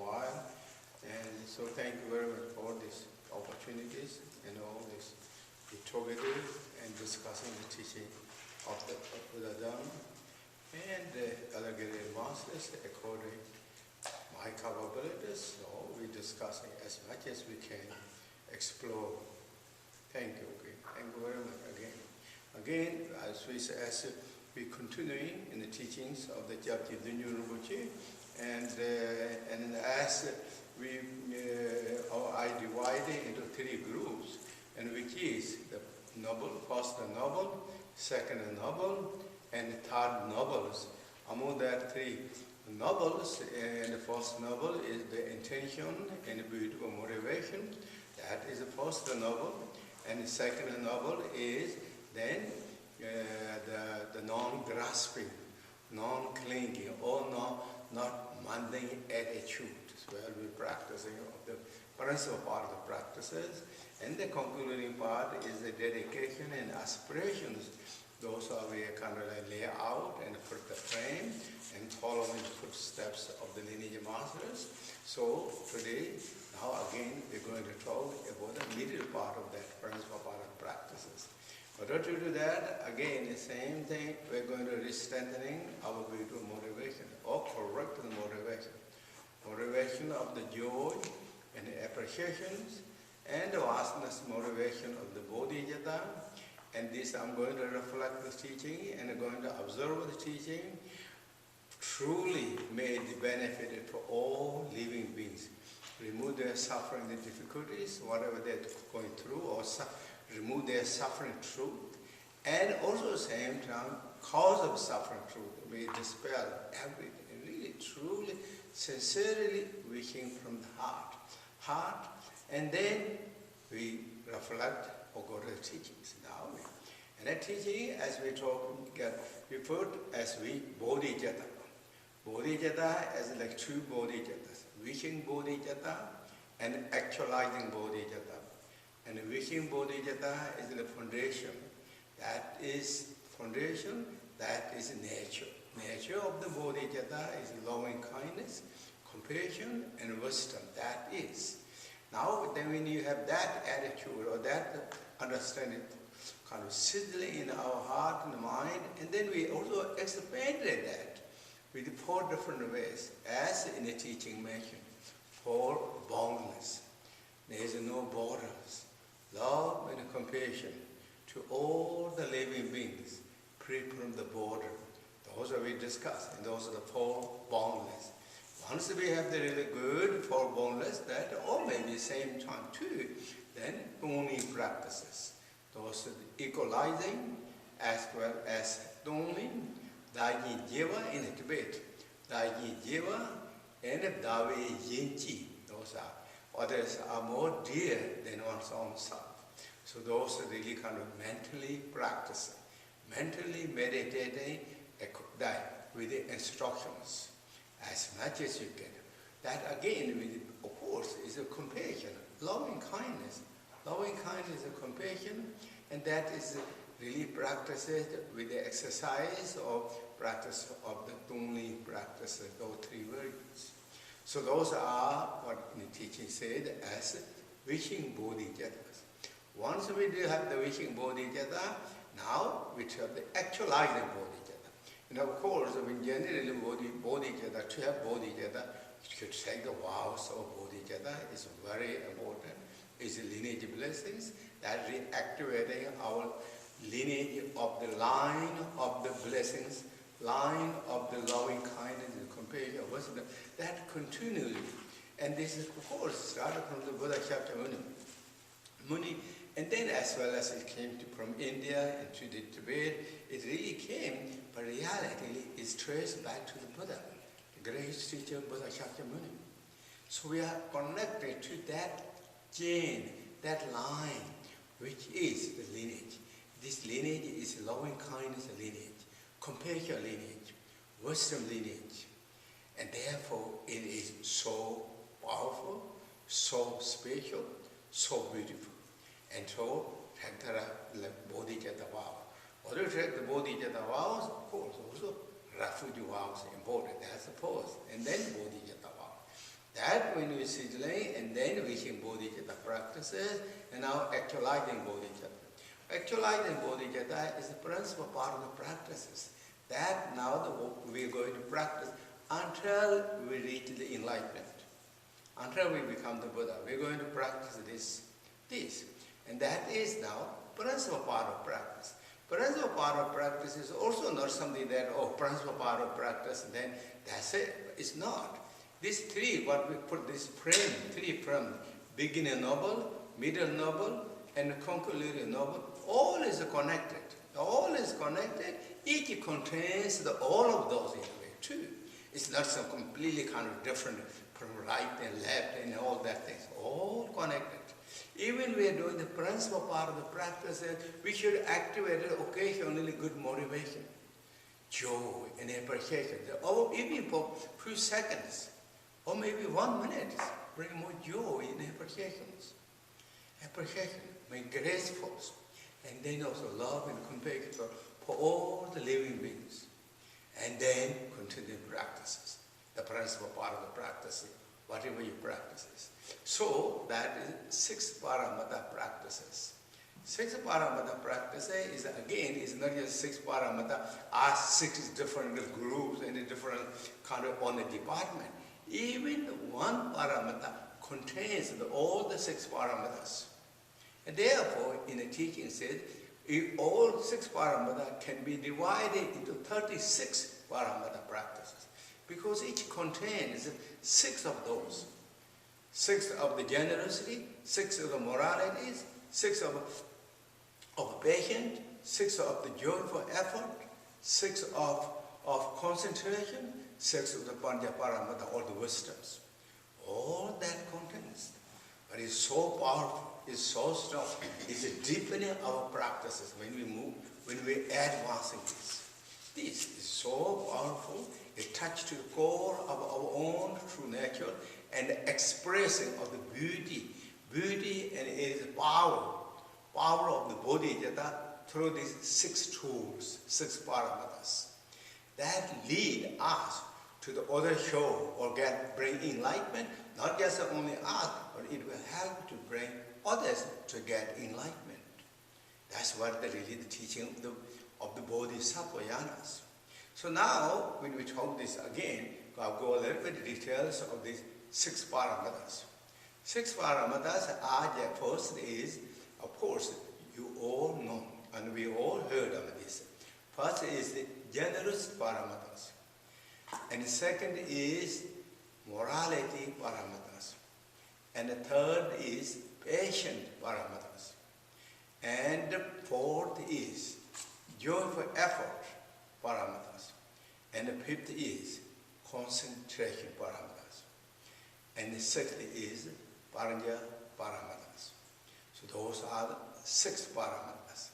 while. And so thank you very much for these opportunities and all this interrogative and discussing the teaching of the Buddha Dharma and the other great masters according to my capabilities. So we're discussing as much as we can explore. Thank you. Okay. Thank you very much again. Again, as we're continuing in the teachings of the Jigdral Rinpoche, and as I divided into three groups, and which is the noble, first the noble, second the noble, and the third nobles. Among that three nobles, and the first noble is the intention and beautiful motivation. That is the first noble, and the second noble is then the non-grasping, non-clinging, or not mundane attitude. Well, we're practicing of the principal part of the practices, and the concluding part is the dedication and aspirations. Those are we kind of like lay out and put the frame and following the footsteps of the lineage masters. So today, now again, we're going to talk about the middle part of that principal part of practices. But to do that, again, the same thing, we're going to be strengthening our beautiful motivation, or correct the motivation. Motivation of the joy and the appreciations, and the vastness motivation of the Bodhicitta. And this I'm going to reflect the teaching and I'm going to observe the teaching. Truly may it benefit for all living beings. Remove their suffering, the difficulties, whatever they're going through, or remove their suffering truth. And also at the same time, cause of suffering truth. May dispel everything. Really, truly, sincerely wishing from the heart. And then we reflect or go to the teachings now. And that teaching, as we talk, we put as we Bodhicitta. Bodhicitta as like two Bodhicittas. Wishing Bodhicitta and actualizing Bodhicitta. And the wishing Bodhicitta is the foundation. That is foundation, that is nature. Nature of the Bodhicitta is loving kindness, compassion, and wisdom. That is. Now, then when you have that attitude or that understanding kind of settling in our heart and mind, and then we also expanded that with 4 different ways, as in the teaching mentioned. 4 boundless. There is no borders. Love and compassion to all the living beings, free from the border. Those are we discussed, and those are the 4 boundless. Once we have the really good 4 boundless, that or maybe same time too, then only practices. Those are the equalizing as well as only Daji Jiva in Tibet. Daji Jiva and Davi Yinchi. Those are. Others are more dear than one's own self. So those are really kind of mentally practicing, mentally meditating with the instructions as much as you can. That again, of course, is a compassion, loving kindness. Loving kindness and compassion, and that is really practiced with the exercise or practice of the Tungli practices, those 3 virtues. So those are what the teaching said as wishing Bodhicittas. Once we do have the wishing Bodhicitta, now we have the actualizing Bodhicitta. And of course, when generally Bodhicitta, to have Bodhicitta, you should take the vows of Bodhicitta is very important. Is lineage blessings that reactivating our lineage of the line of the blessings, line of the loving kindness and compassion, wisdom, that continually. And this is, of course, started from the Buddha Muni, and then as well as it came from India and to the Tibet, it really came, but reality is traced back to the Buddha, the great teacher Buddha Muni. So we are connected to that chain, that line, which is the lineage. This lineage is loving kindness lineage, compassion lineage, wisdom lineage. And therefore it is so powerful, so special, so beautiful. And so, take the Bodhicitta vow. Although take the Bodhicitta vows, of course, also refuge vows important, that's the pose. And then Bodhicitta vow. That that when we sizzling and then reaching bodhicitta practices, and now actualizing bodhicitta. Actualizing bodhicitta is the principal part of the practices. That now we are going to practice until we reach the enlightenment. Until we become the Buddha, we are going to practice this. And that is now principal part of practice. Principal part of practice is also not something that, principal part of practice, and then that's it. It's not. These three, what we put this frame, three frame, beginning noble, middle noble, and concluding noble, all is connected. All is connected. Each contains all of those in a way too. It's not some completely kind of different from right and left and all that things. All connected. Even we are doing the principal part of the practice, we should activate occasionally good motivation, joy and appreciation. Or even for a few seconds, or maybe 1 minute, bring more joy and appreciations. Appreciation, make graceful, and then also love and compassion for all the living beings. And then continue practices, the principal part of the practice, whatever you practices. So that is 6 Paramita practices. 6 Paramita practices is not just 6 Paramita, are 6 different groups and different kind of on the department. Even one Paramita contains all the 6 Paramitas. And therefore, in the teaching said, all 6 Paramita can be divided into 36 Paramita practices. Because each contains 6 of those. 6 of the generosity, 6 of the moralities, 6 of patience, 6 of the joyful effort, 6 of concentration, 6 of the Panya Paramita, all the wisdoms. All that contains. But it's so powerful, it's so strong, it's a deepening our practices when we move, when we advance in this. This is so powerful, it touches to the core of our own true nature and the expressing of the beauty and its power of the Bodhicitta through these 6 tools, 6 paramitas. That lead us to the other show or bring enlightenment, not just only us, but it will help to bring others to get enlightenment. That's what really the teaching of the Bodhisattvayanas. So now, when we talk this again, I'll go a little bit details of these 6 paramitas. 6 paramitas are, the first is, of course, you all know, and we all heard of this. First is the generous paramitas. And the second is morality paramitas. And the third is patient paramitas. And the fourth is joyful effort paramitas. And the fifth is concentration paramitas. And the sixth is paranya paramitas. So those are the 6 paramitas.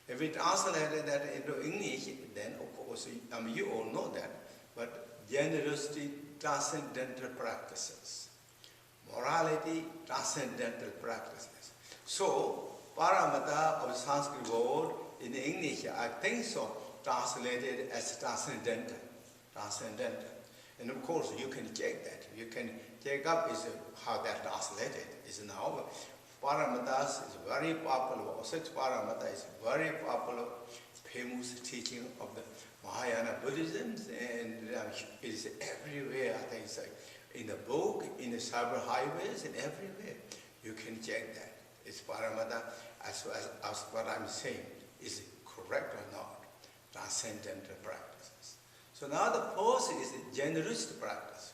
If we translate that into English, then of course, you all know that, but generosity, transcendental practices. Morality, transcendental practices. So, paramita of Sanskrit word in English, I think so, translated as transcendental. Transcendental. And of course, you can check that. You can check up is how that translated is now. Paramitas is very popular, or 6 paramita is very popular, famous teaching of the Mahayana Buddhism, and it is everywhere. I think it's like in the book, in the cyber highways, and everywhere. You can check that. It's Paramita as what I'm saying. Is it correct or not? Transcendental practices. So now the first is the generous practice.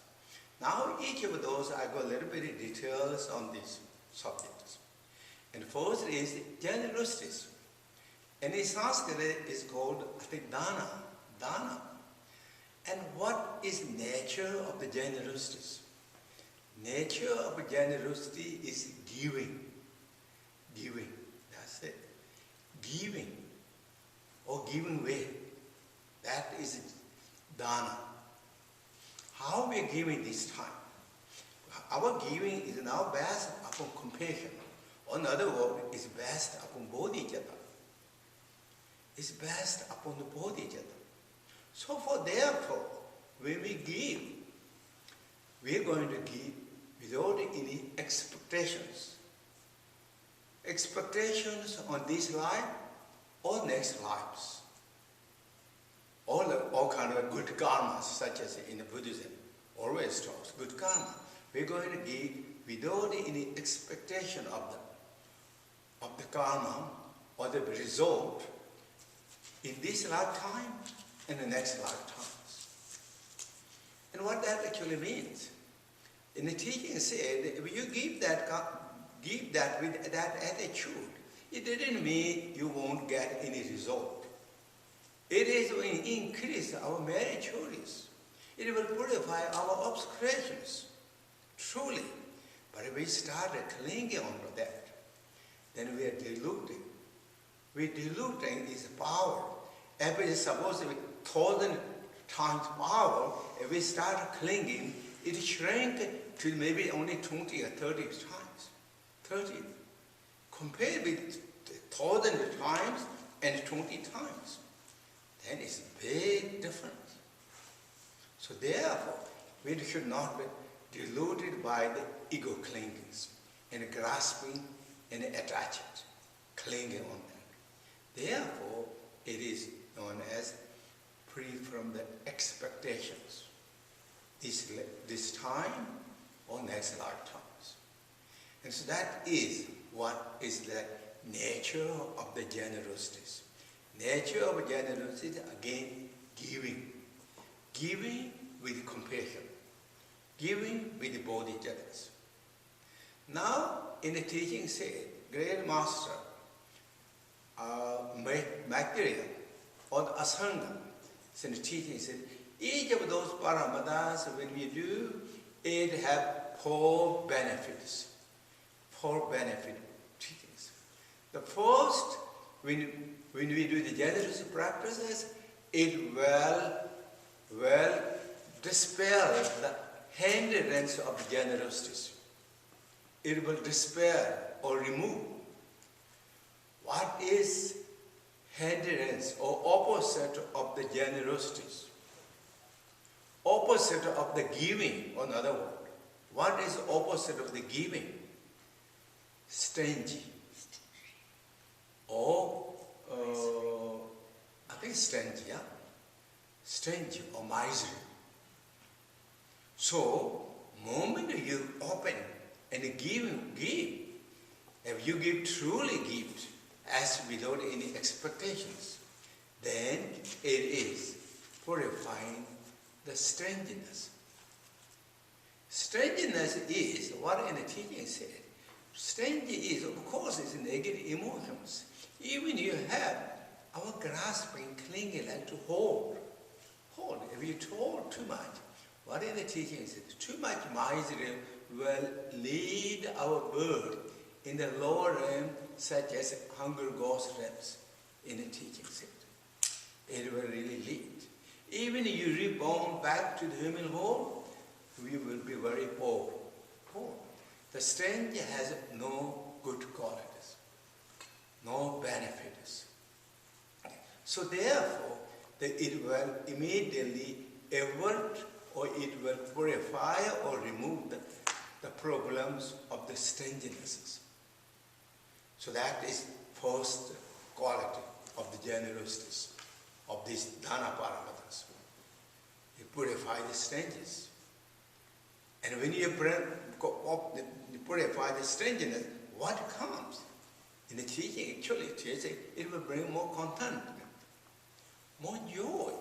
Now each of those, I go a little bit in details on these subjects. And first is generosity. And in Sanskrit is called, I think, dana. Dana. And what is nature of the generosity? Nature of generosity is giving. Giving. That's it. Giving. Or giving way. That is dana. How we are giving this time? Our giving is now based upon compassion. Or in other words, it's based upon bodhicitta. It's based upon the bodhicitta. So therefore, when we give, we are going to give without any expectations. Expectations on this life or next lives. All kind of good karmas, such as in Buddhism, always talks good karma. We're going to give without any expectation of the karma or the result in this lifetime and the next lifetimes. And what that actually means, in the teaching said, if you give that with that attitude, it didn't mean you won't get any result. It is will increase our meritorious. It will purify our obscurations, truly. But if we start clinging onto that, then we are diluting. We're diluting its power. If it is supposed to be 1,000 times power, if we start clinging, it shrank to maybe only 20 or 30 times. 30. Compared with 1,000 times and 20 times. Then it's a big difference. So therefore, we should not be deluded by the ego clingings and grasping and attachment, clinging on that. Therefore, it is known as free from the expectations. This time or next lifetimes. And so that is what is the nature of the generosities. Nature of generosity, again, giving. Giving with compassion. Giving with bodhicittas. Now, in the teaching said, great master, Maitreya, or the Asanga, in the teaching said, each of those paramatas, when we do, it have 4 benefits. 4 benefit teachings. The first, when we do the generous practices, it will dispel the hindrance of generosity. It will dispel or remove. What is hindrance or opposite of the generosities? Opposite of the giving, or another word. What is opposite of the giving? Stingy. Or, I think stingy, yeah? Stingy or miserly. So, moment you open and give, if you give truly gift, as without any expectations, then it is purifying the stinginess. Stinginess is what in the teaching said. Stingy is, of course, it's negative emotions. Even you have our grasping, clinging, like to hold. If you hold too much, what in the teaching said, too much misery will lead our bird in the lower realm, such as hunger ghost realms in the teaching said. It will really lead. Even if you reborn back to the human world, we will be very poor. The stranger has no good qualities, no benefits. So therefore, it will immediately avert or it will purify or remove the problems of the stinginesses. So that is first quality of the generosities of these dana paramatas. You purify the stinginess. And when you purify the stinginess, what comes? In the teaching, actually, it will bring more contentment, more joy,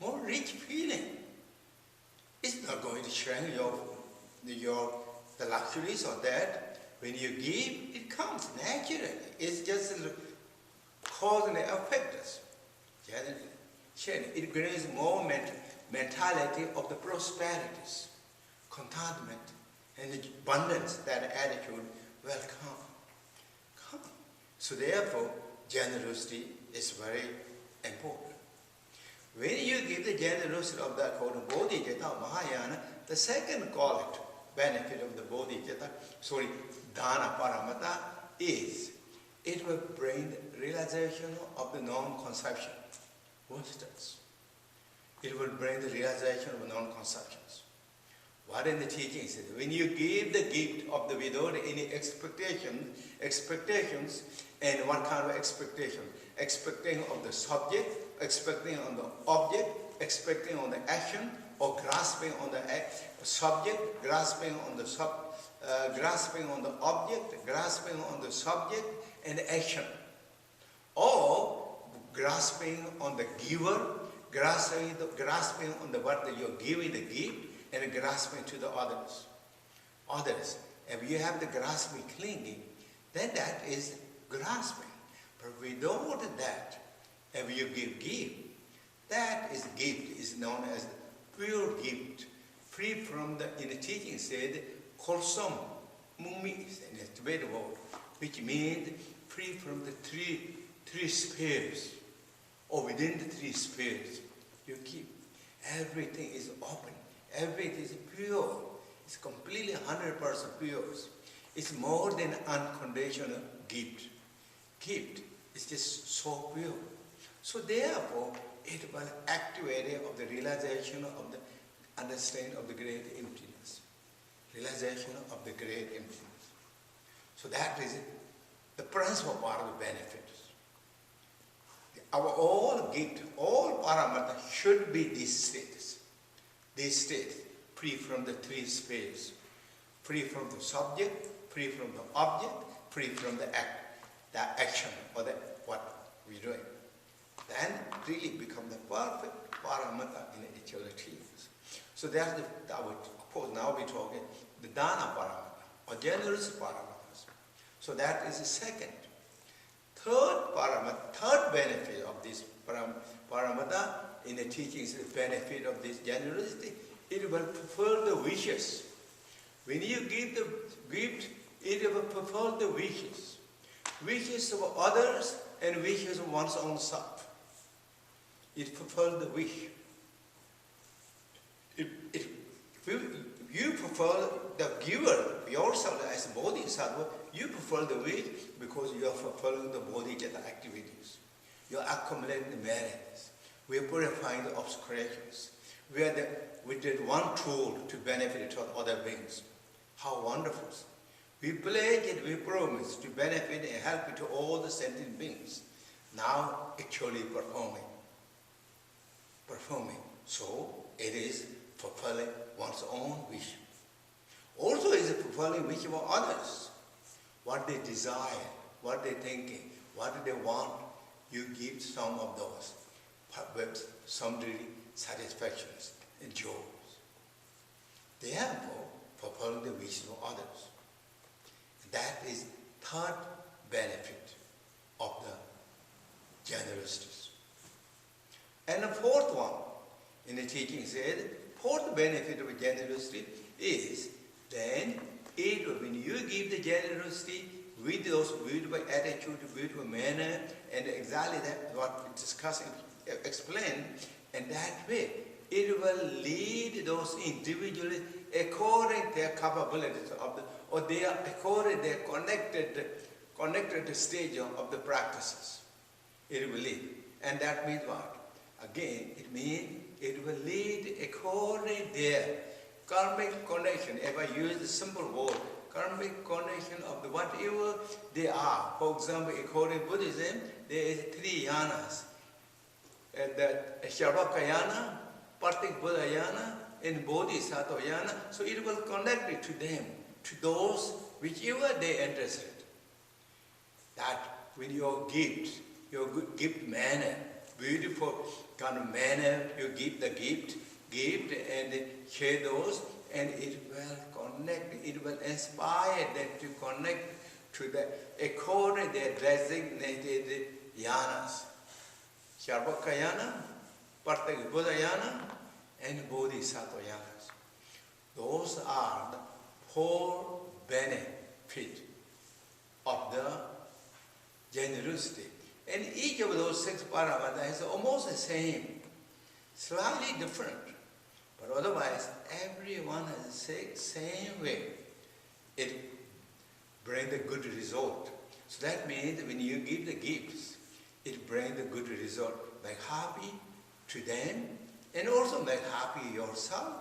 more rich feeling. It's not going to shrink the luxuries or that. When you give, it comes naturally. It's just cause and effect us. It brings more mentality of the prosperities, contentment, and the abundance. That attitude will come. So therefore, generosity is very important. When you give the generosity of that called bodhicitta Mahayana, the second quality, benefit of the bodhicitta, dana paramata, is it will bring the realization of the non-conception. What it does? It will bring the realization of non-conceptions. What in the teaching says, when you give the gift of the without any expectations, and what kind of expectation? Expecting of the subject, expecting on the object, expecting on the action, or grasping on the subject, grasping on the object, grasping on the subject and action, or grasping on the giver, grasping on the what you're giving the gift, and grasping to the others. If you have the grasping, clinging, then that is grasping. But without that, if you give gift, that is gift, is known as pure gift, free from the, in the teaching said, kolsom, mumi, in a Tibetan word, which means free from the three spheres, or within the three spheres. You keep. Everything is open. Everything is pure. It's completely 100% pure. It's more than unconditional gift. Gift is just so pure. So therefore, it will activate of the realization of the understanding of the great emptiness. Realization of the great emptiness. So that is the principal part of the benefits. Our all gift, all paramita should be these states. These states, free from the three spheres, free from the subject, free from the object, free from the action, or the what we're doing. Then really become the perfect paramita in each of the teachings. So that's of course now we're talking the dana paramita, or generous paramitas. So that is the second. Third paramita, third benefit of this paramita in the teachings, the benefit of this generosity, it will fulfill the wishes. When you give the gift, it will fulfill the wishes. Wishes of others and wishes of one's own self. It fulfills the wish. If you fulfill the giver, yourself as bodhisattva, you fulfill the wish because you are fulfilling the bodhicitta activities. You are accumulating the merits. We are purifying the obscurations. We did one tool to benefit other beings. How wonderful. We pledge it, we promise to benefit and help to all the sentient beings. Now actually performing. So it is fulfilling one's own wish. Also is fulfilling wish of others. What they desire, what they're thinking, what do they want, you give some of those with some satisfactions and joys. Therefore, fulfilling the wishes of others. That is third benefit of the generosities. And the fourth one, in the teaching said, fourth benefit of generosity is then when you give the generosity with those beautiful attitude, beautiful manner, and exactly that what we're discussing, explain, and that way it will lead those individuals according to their capabilities or they are according their connected stage of the practices. It will lead. And that means what? Again, it means it will lead according their karmic connection. If I use the simple word, karmic connection of the whatever they are. For example, according to Buddhism, there is three yanas. The Sharvakayana, Partik Buddhayana, and Bodhisattva yana. So it will connect it to them, to those whichever they are interested. That when your gift, your good gift manner, beautiful kind of manner, you give the gift and share those, and it will connect, it will inspire them to connect to the according their designated yanas. Sharvakayana, Partik Buddhayana, and Bodhisattva yanas. Those are the four benefits of the generosity. And each of those six paramatas is almost the same, slightly different. But otherwise, everyone has the same way. It brings the good result. So that means when you give the gifts, it brings the good result. Make happy to them, and also make happy yourself,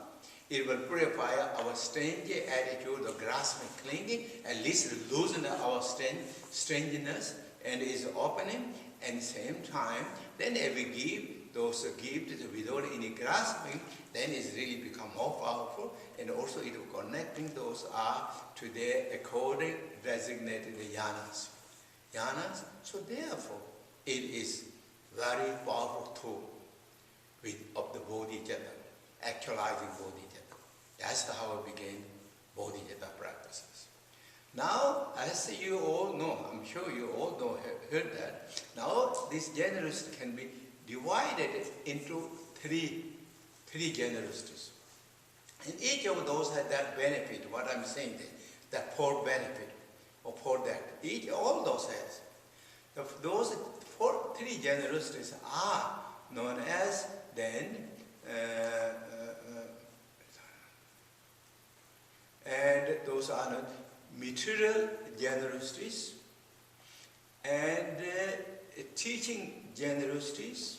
It will purify our strange attitude of grasping, clinging, at least loosen our strangeness and is opening. And same time, then if we give those gifts without any grasping, then it's really become more powerful, and also it will connecting those are to their according designated yanas. Yanas, so therefore, it is very powerful tool of the Bodhicitta, actualizing Bodhicitta. That's how we begin Bodhicitta practices. Now, as you all know, I'm sure you all know, heard that, now this generosity can be divided into three generosities. And each of those has that benefit, what I'm saying there, that poor benefit, or poor that. All those has. Those three generosities are known as then, and those are not material generosities, and teaching generosities,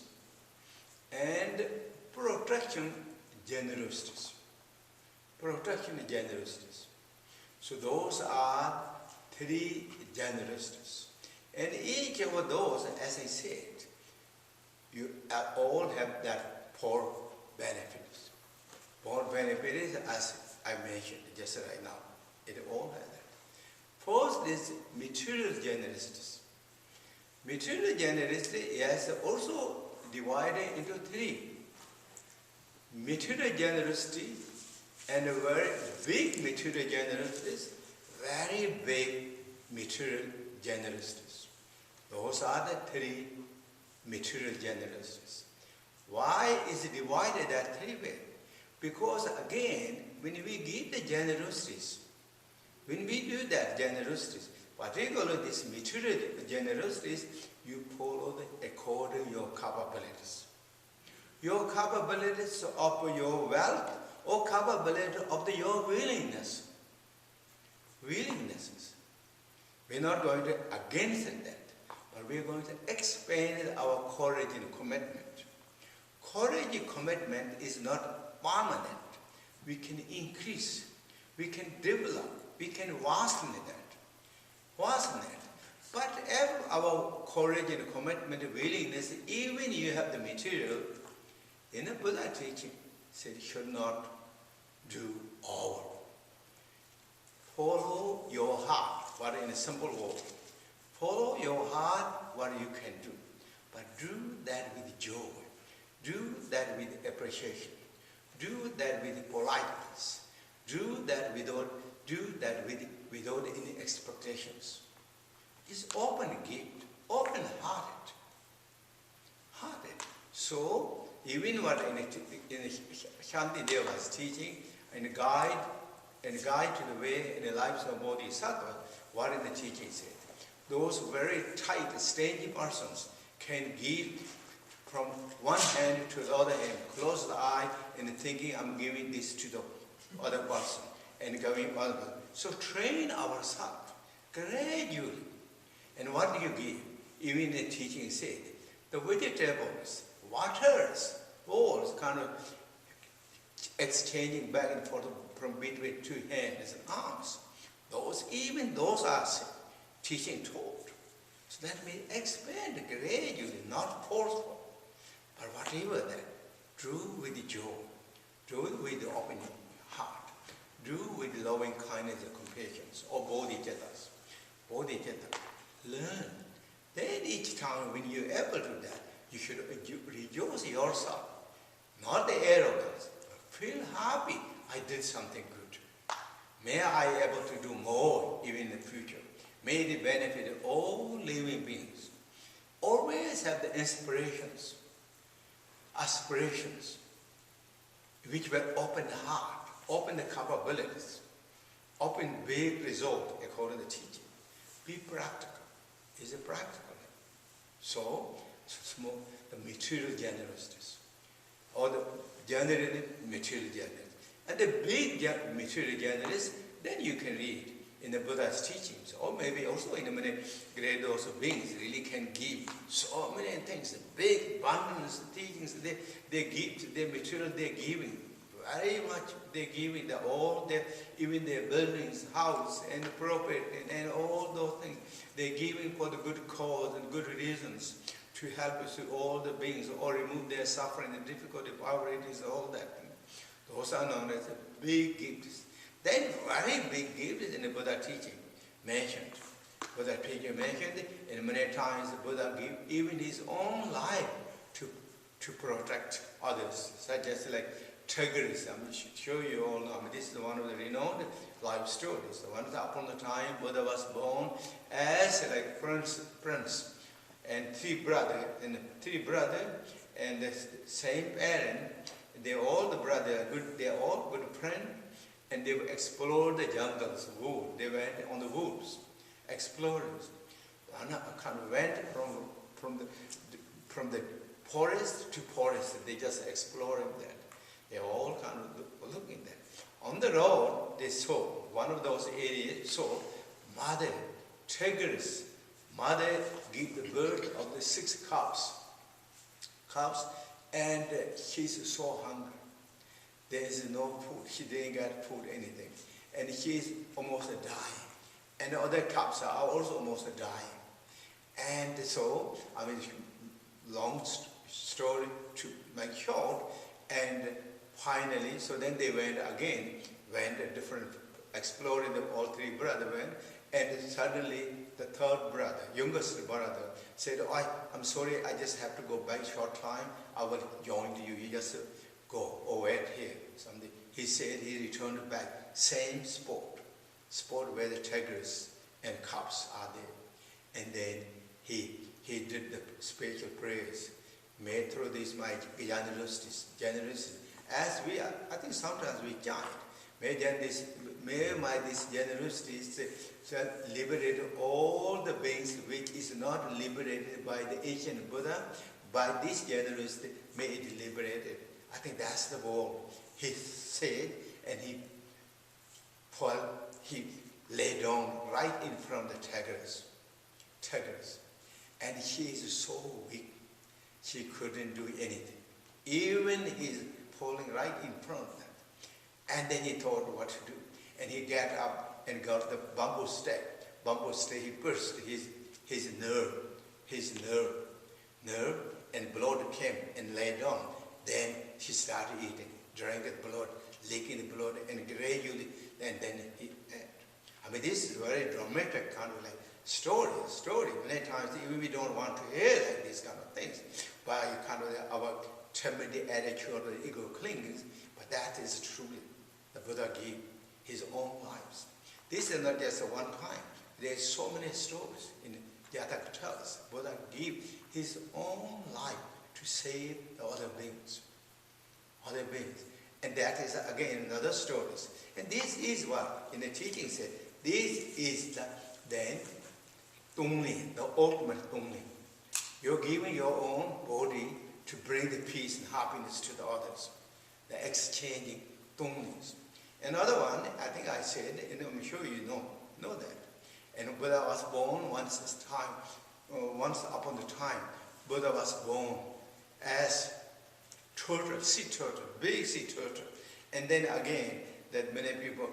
and protraction generosities. Protraction generosities. So those are three generosities. And each of those, as I said, you all have that poor benefits. Poor benefits, as I mentioned just right now. It all has that. First is material generosities. Material generosity is also divided into three. Material generosity and very big material generosities, very big material generosities. Those are the three material generosities. Why is it divided that three ways? Because again, when we give the generosities, when we do that generosities, particularly these material generosities, you follow according to your capabilities. Your capabilities of your wealth or capability of your willingness. Willingnesses. We're not going to against that, but we're going to expand our courage and commitment. Courage and commitment is not permanent. We can increase, we can develop, we can worsen that. Worsen it. But if our courage and commitment, willingness, even you have the material, in the Buddha teaching, said should not do all. Follow your heart, what in a simple word. Follow your heart, what you can do. But do that with joy. Do that with appreciation. Do that with politeness. Do that without any expectations. It's open gift, open-hearted. So, even what in Shantideva was teaching, and guide to the way in the lives of Bodhisattva, what in the teaching said. Those very tight, stingy persons can give from one hand to the other hand, close the eye, and thinking I'm giving this to the other person, and going other person. So train ourselves gradually. And what do you give? Even the teaching said, the vegetables, waters, bowls, kind of exchanging back and forth from between two hands and arms. Those are teaching taught. So that may expand gradually, not forceful. But whatever that, do with joy, do with open heart, do with loving kindness and compassion, or bodhicittas. Bodhicitta, learn. Then each time when you're able to do that, you should rejoice yourself, not the arrogance. Feel happy, I did something good. May I be able to do more even in the future. May it benefit all living beings. Always have the inspirations, aspirations, which will open the heart, open the capabilities, open big result according to the teaching. Be practical. Is it practical? So, the material generosities, or the general material generosity. And the big material generosity, then you can read in the Buddha's teachings, or maybe also in the many great those beings really can give so many things, big abundance teachings, they give, the material they're giving, very much they give it, all their, even their buildings, house, and property, and all those things. They're giving for the good cause and good reasons to help us to all the beings, or remove their suffering and difficulty, poverty, all that. Those are known as big gifts. Then very big gifts in the Buddha teaching mentioned. Buddha teacher mentioned, and many times the Buddha gave even his own life to protect others, such as like tigers. I'm sure you all know. This is one of the renowned life stories. Once upon a time, Buddha was born as like prince, and three brothers, and the same parent. They're all the brothers, they're all good friends, and they explored the jungles, wood. They went on the woods, explorers. One kind of went from the forest to forest. They just exploring that. They all kind of looking there. On the road, they saw one of those areas. Saw mother tigress. Mother give the birth of the 6 cubs, and she's so hungry. There is no food. She didn't get food, anything, and she's almost dying. And the other cubs are also almost dying. And so, long story to make short, and finally, so then they went a different, exploring them, all 3 brothers went, and suddenly the 3rd brother, youngest brother, said, oh, I'm sorry, I just have to go back short time, I will join you, you just go, or wait here, something. He said he returned back, same spot where the tigers and cubs are there. And then he did the spiritual prayers, made through these my generosities. As we are, I think sometimes we chant, may this generosities liberate all the beings which is not liberated by the ancient Buddha. By this generosity, may it liberate it. I think that's the goal. He said, and he lay down right in front of the tigers. And she is so weak, she couldn't do anything. Even he's falling right in front of them. And then he thought what to do. And he got up and got the bamboo stick. He burst his nerve, and blood came and lay down. Then she started eating, drank the blood, licking the blood, and gradually, and then he ate. This is very dramatic kind of like story. Many times even we don't want to hear like these kind of things, but kind of our timid attitude or the ego clings. But that is truly the Buddha gave his own lives. This is not just one time. There's so many stories in Jataka tells. Buddha gave his own life to save the other beings. And that is again another stories. And this is what in the teaching said. This is the Tungling, the ultimate Tungling. You're giving your own body to bring the peace and happiness to the others. The exchanging Tunglings. Another one, I think I said, and I'm sure you know that. And Buddha was born once upon a time. Buddha was born as turtle, sea turtle, big sea turtle. And then again, that many people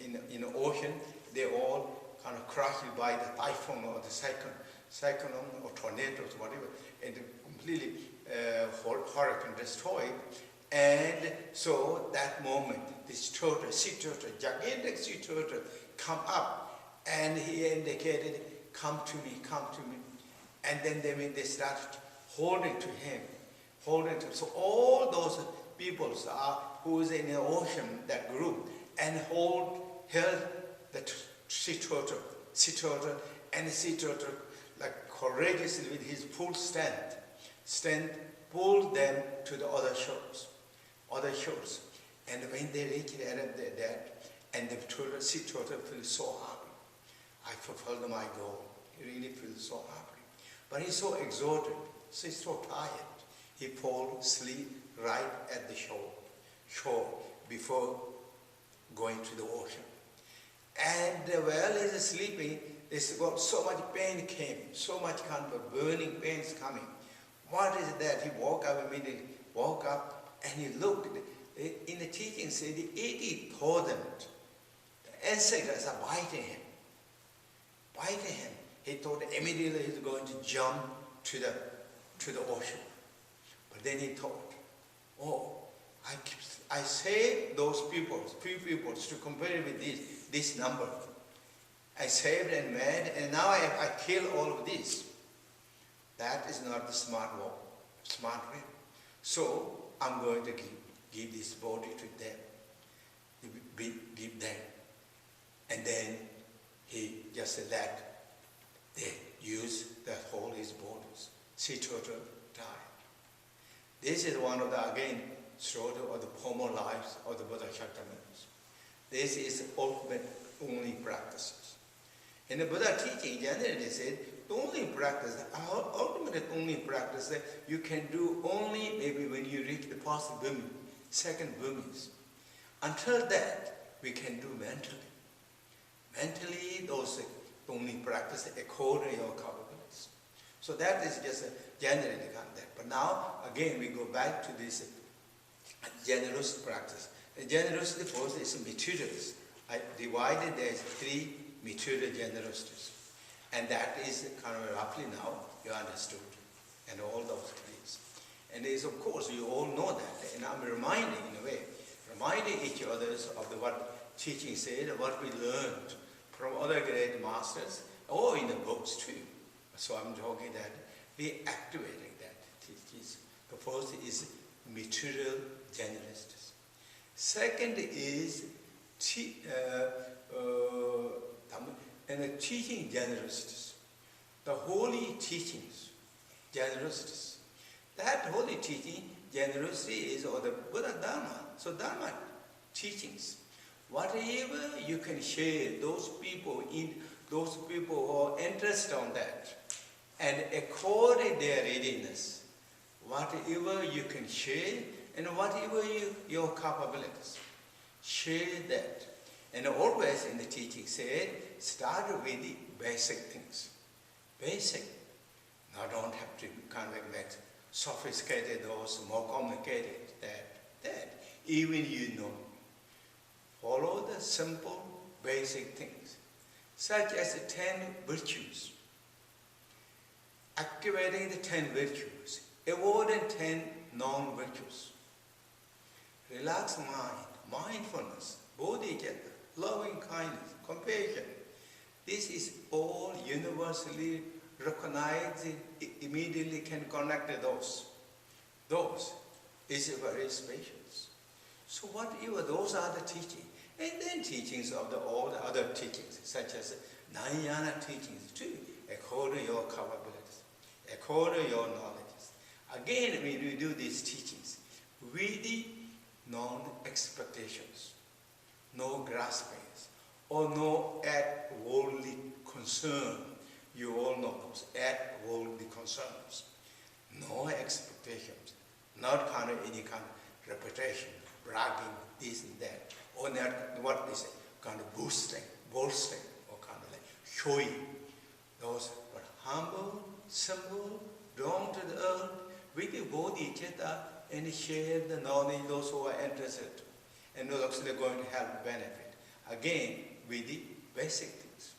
in the ocean, they all kind of crushed by the typhoon or the cyclone or tornadoes, whatever, and completely hurricane destroyed. And so that moment, this turtle, sea turtle, gigantic sea turtle, come up, and he indicated, come to me. And then they started holding to him. So all those people who is in the ocean, that group, and held the sea turtle, and the sea turtle, like courageously with his full strength, pulled them to the other shores. And when they reached there, and the sea turtle feels so happy. I fulfilled my goal. He really feels so happy. But he's so exhausted, so he's so tired. He falls asleep right at the shore before going to the ocean. And while he's sleeping, there's got so much pain came, so much kind of burning pains coming. What is that? He woke up immediately, and he looked. in the teaching say the 80,000 ancestors are biting him. He thought immediately he's going to jump to the ocean. But then he thought, oh, I saved those few people to compare with this number. I saved and made, and now I kill all of this. That is not the smart way. So I'm going to give this body to them. Give them. And then he just let they use that whole his bodies. See total die. This is one of the, again, sort of the formal lives of the Buddha Shakyamunis. This is ultimate only practices. In the Buddha teaching, generally said, the only practice, ultimate only practice that you can do only maybe when you reach the first bhumi, second bhumis. Until that, we can do mentally. Mentally, those only practice according to your capabilities. So that is just a general concept. But now, again, we go back to this generous practice. The generosity first is materials. I divided there is 3 material generosities. And that is kind of roughly now you understood. And all those 3s. And is of course, you all know that. And I'm reminding each other of what teaching said, what we learned from other great masters, or in the books too. So I'm talking that we activating that. The first is material generosity. Second is teaching generosities. The holy teachings, generosities. That holy teaching, generosity is or the Buddha Dharma. So Dharma teachings. Whatever you can share, those people who are interested on that, and according their readiness, whatever you can share, and whatever your capabilities, share that. And always in the teaching said, start with the basic things. Basic. Now don't have to kind of make sophisticated or more complicated. That even you know. Follow the simple, basic things, such as the 10 virtues. Activating the 10 virtues, avoiding 10 non-virtues. Relaxed mind, mindfulness, bodhicitta, loving kindness, compassion. This is all universally recognized, immediately can connect to those. Those is very spacious. So whatever, those are the teachings. And then teachings of all the other teachings, such as Nayana teachings too, according to your capabilities, according to your knowledge. Again, when we do these teachings, with the non-expectations, no graspings, or no worldly concern. You all know those worldly concerns. No expectations, not kind of any kind of reputation, bragging, this and that, or not what they say, kind of boasting, or kind of like showing. Those were humble, simple, down to the earth, with the bodhicitta, and share the knowledge those who are interested, and those who are going to have benefit. Again, with the basic things.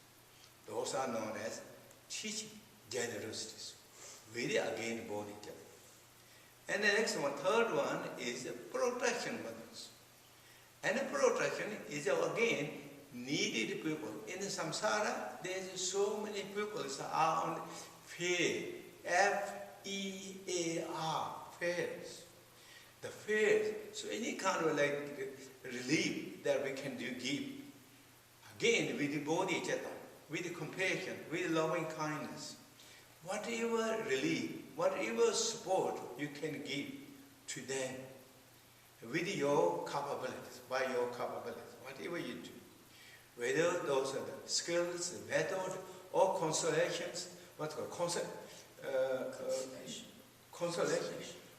Those are known as teaching generosities. With the again bodhicitta. And the next one, third one, is the protraction methods. And the protraction is again needed people. In the samsara, there's so many people are on fear, F-E-A-R, fears. The fears. So any kind of like relief that we can give. Again, with the bodhicitta, with the compassion, with the loving kindness. Whatever relief, whatever support you can give to them with your capabilities, by your capabilities, whatever you do. Whether those are the skills, the method, or consolations, what's called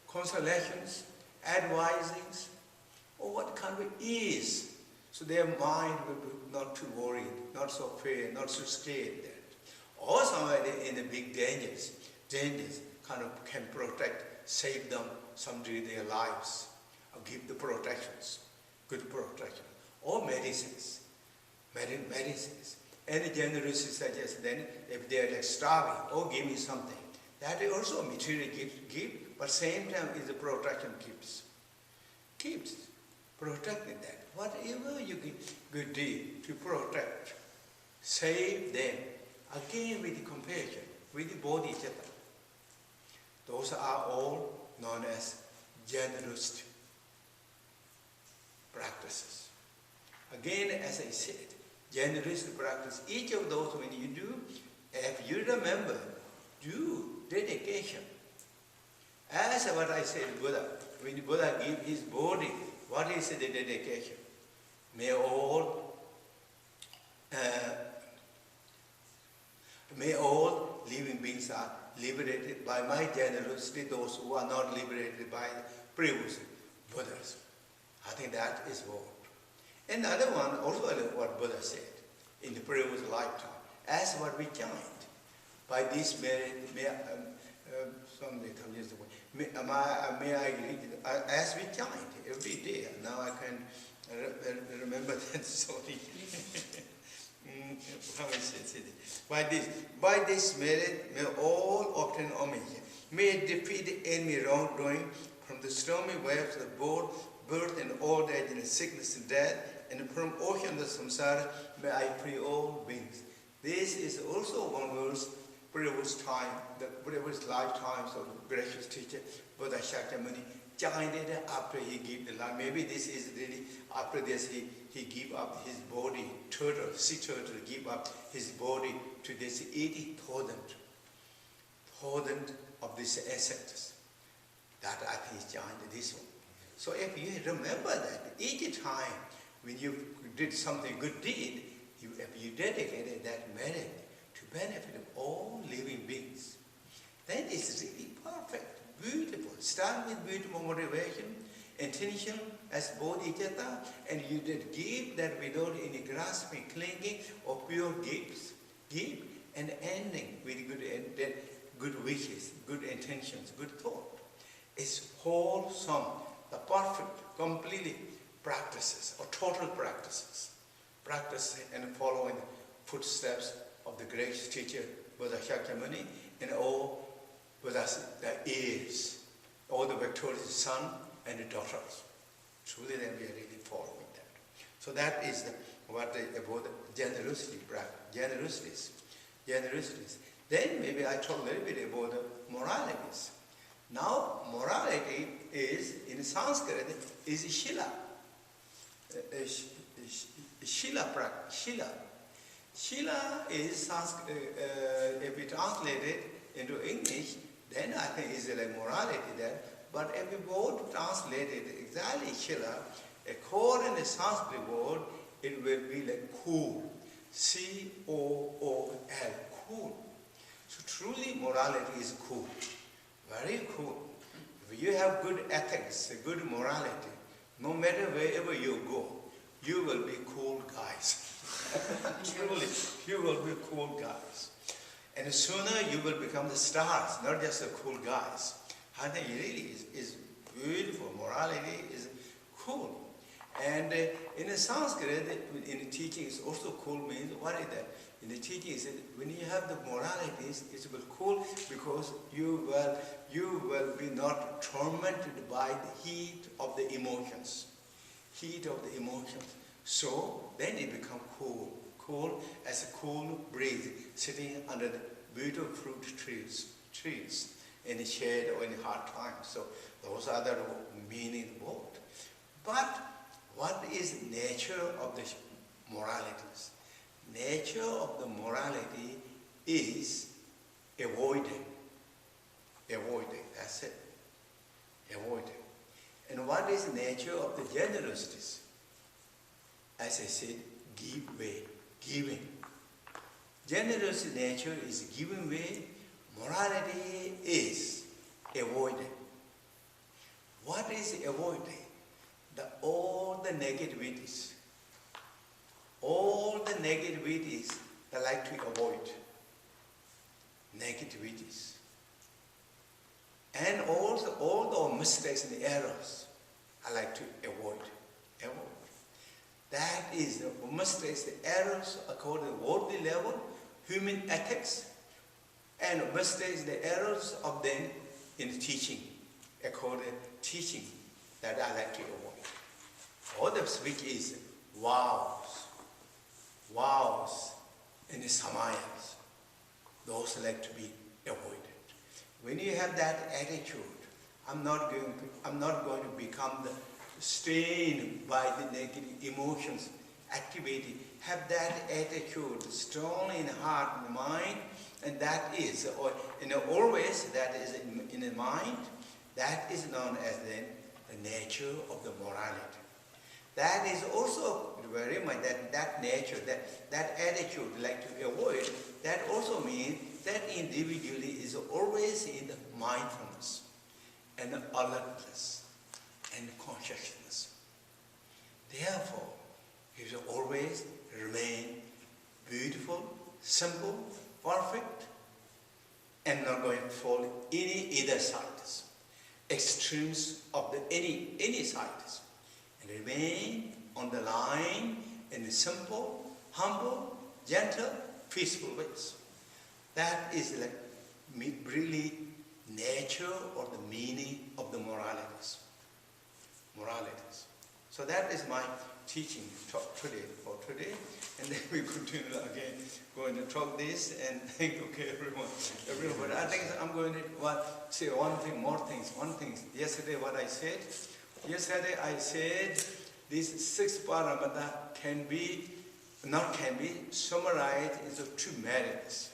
consolations, advisings, or what kind of ease. So their mind will be not too worried, not so fear, not so scared. Or somebody in the big dangers kind of can protect, save them, some do their lives. give the protections, good protection, or medicines, medicines. Any generosity suggests then if they are like starving, or give me something. That is also material give, but same time is the protection keeps protecting that. Whatever you good deed to protect, save them, again with the compassion, with the bodhicitta. Those are all known as generosity practices. Again, as I said, generosity practice, each of those when you do, if you remember, do dedication. As what I said, Buddha, when Buddha gave his body, what is the dedication? May all living beings are liberated by my generosity, those who are not liberated by previous Buddhas. I think that is what. Another one, also what Buddha said in the previous lifetime, as what we chant. By this merit, may I read it, as we chant every day. Now I can remember that, sorry. How is it? By this merit, may all obtain homage. May defeat enemy wrongdoing from the stormy waves of birth and old age and sickness and death, and from ocean of samsara, may I free all beings. This is also one verse, previous time, the previous lifetimes of the gracious teacher, Buddha Shakyamuni, chanted after he gave the life. Maybe this is really, after this he gave up his body, sea turtle give up his body to this 80,000 of these insects. That I think is chanted this one. So if you remember that, each time when you did something good deed, if you dedicated that merit to benefit of all living beings, then it's really perfect, beautiful. Start with beautiful motivation, intention as bodhicitta, and you did give that without any grasping, clinging, or pure gifts. Give and ending with good wishes, good intentions, good thought. It's wholesome, the perfect, completely practices, or total practices. Practicing and following the footsteps of the great teacher, Buddha Shakyamuni, and all Buddha's heirs, all the victorious son and the daughters. Truly then we are really following that. So that is about generosity. Then maybe I talk a little bit about the moralities. Now morality is, in Sanskrit, is shila. Shila is Sanskrit, if we translate it into English, then I think it's like morality there. But if we both translate it exactly Shila, according to the Sanskrit word, it will be like cool. C-O-O-L, cool. So truly morality is cool, very cool. If you have good ethics, good morality, no matter wherever you go, you will be cool guys. Truly, you will be cool guys. And sooner you will become the stars, not just the cool guys. I think it really is beautiful. Morality is cool. And in the Sanskrit, in the teaching, it's also cool means, what is that? In the teaching, it says, when you have the moralities, it will cool because you will be not tormented by the heat of the emotions. Heat of the emotions. So then it becomes cool. Cool as a cool breeze sitting under the beautiful fruit trees in the shade or in the hard times. So those are the meaning of both. But what is nature of the moralities? Nature of the morality is avoiding. Avoiding, that's it. Avoiding. And what is the nature of the generosities? As I said, give way, giving. Generous nature is giving way. Morality is avoiding. What is avoiding? All the negativities. All the negativities that like to avoid. Negativities. And also all the mistakes and errors. I like to avoid. That is the mistakes, the errors according to worldly level, human ethics, and mistakes, the errors of them in teaching, according to teaching that I like to avoid. Others which is vows, and samayas, those like to be avoided. When you have that attitude, I'm not going to become the strained by the negative emotions, activity. Have that attitude strong in heart and mind, and that is, or always that is in the mind, that is known as then the nature of the morality. That is also very much that nature, that attitude like to avoid, that also means that individually is always in the mindfulness and alertness and consciousness. Therefore, he should always remain beautiful, simple, perfect, and not going to fall either sides, extremes of any sides, and remain on the line in the simple, humble, gentle, peaceful ways. That is like really nature or the meaning of the moralities. So that is my teaching talk today, for today, and then we continue again, going to talk this and think, okay, everyone. But I think I'm going to say one thing. Yesterday I said, these 6 paramita can be summarized into 2 merits: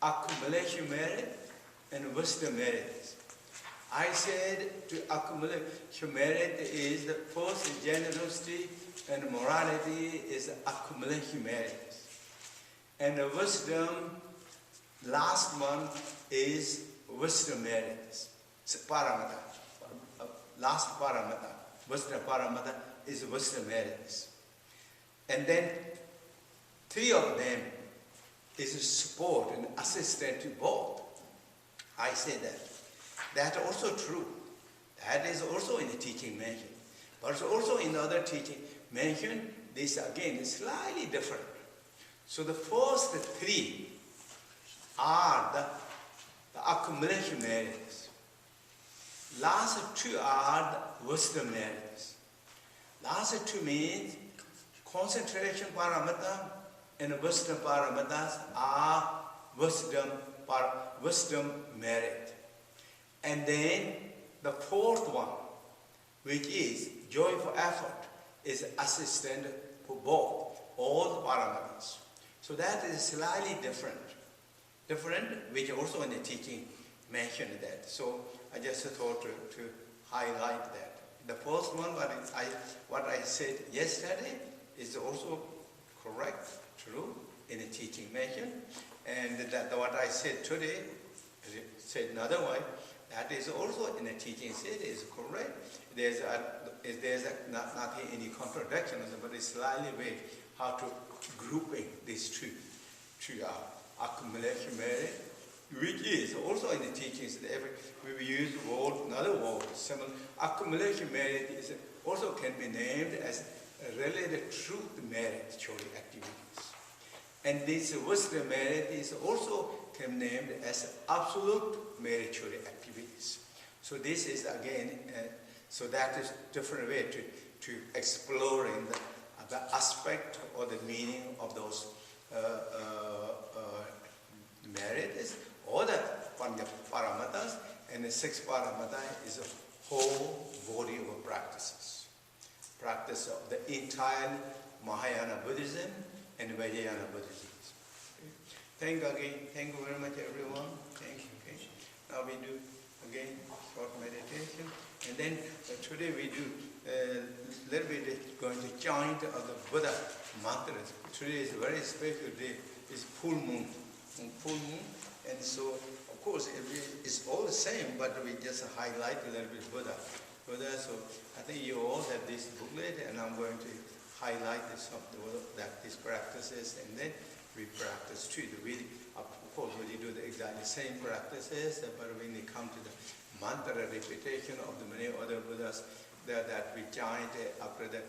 accumulation merit and wisdom merit. I said to accumulation merit is the first generosity, and morality is accumulation merit. And the wisdom, last one is wisdom merit. Paramita. Last paramita, wisdom paramita is wisdom merit. And then 3 of them is support and assistance to both. I say that. That's also true. That is also in the teaching mentioned. But also in the other teaching mentioned, this again is slightly different. So the first 3 are the accumulation merits. Last 2 are the wisdom merits. Last 2 means concentration paramita and wisdom paramitas are wisdom merit. And then the 4th one, which is joyful effort, is assistant for both, all the paramitas. So that is slightly different, which also in the teaching mentioned that. So I just thought to highlight that. The first one, what I said yesterday, is also correct, true, in the teaching mentioned. And that what I said today, said another way, that is also in the teaching said is correct. There's nothing, any contradiction, but it's slightly way how to grouping these two accumulation merit, which is also in the teachings that we use another word similar. Accumulation merit is also can be named as related truth merit activities. And this wisdom merit is also can be named as absolute meritory activities. So this is again, so that is different way to exploring the aspect or the meaning of those merits, or the paramitas, and the 6 paramita is a whole body of practices. Practice of the entire Mahayana Buddhism and Vajrayana Buddhism. Thank you very much, everyone. Thank you. Okay. Now we do again short meditation, and then today we do a little bit going to chant of the Buddha mantras. Today is a very special day. It's full moon, and so of course it's all the same, but we just highlight a little bit Buddha. So I think you all have this booklet, and I'm going to highlight these practices, and then we practice too. Of course, we do the exactly same practices, but when we come to the mantra repetition of the many other Buddhas, that we chant after the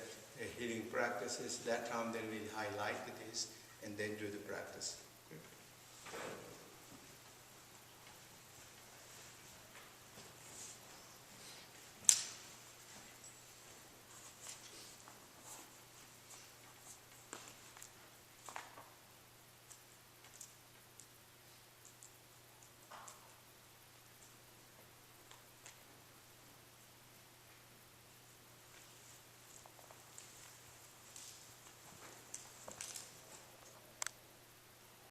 healing practices. That time then we highlight this and then do the practice.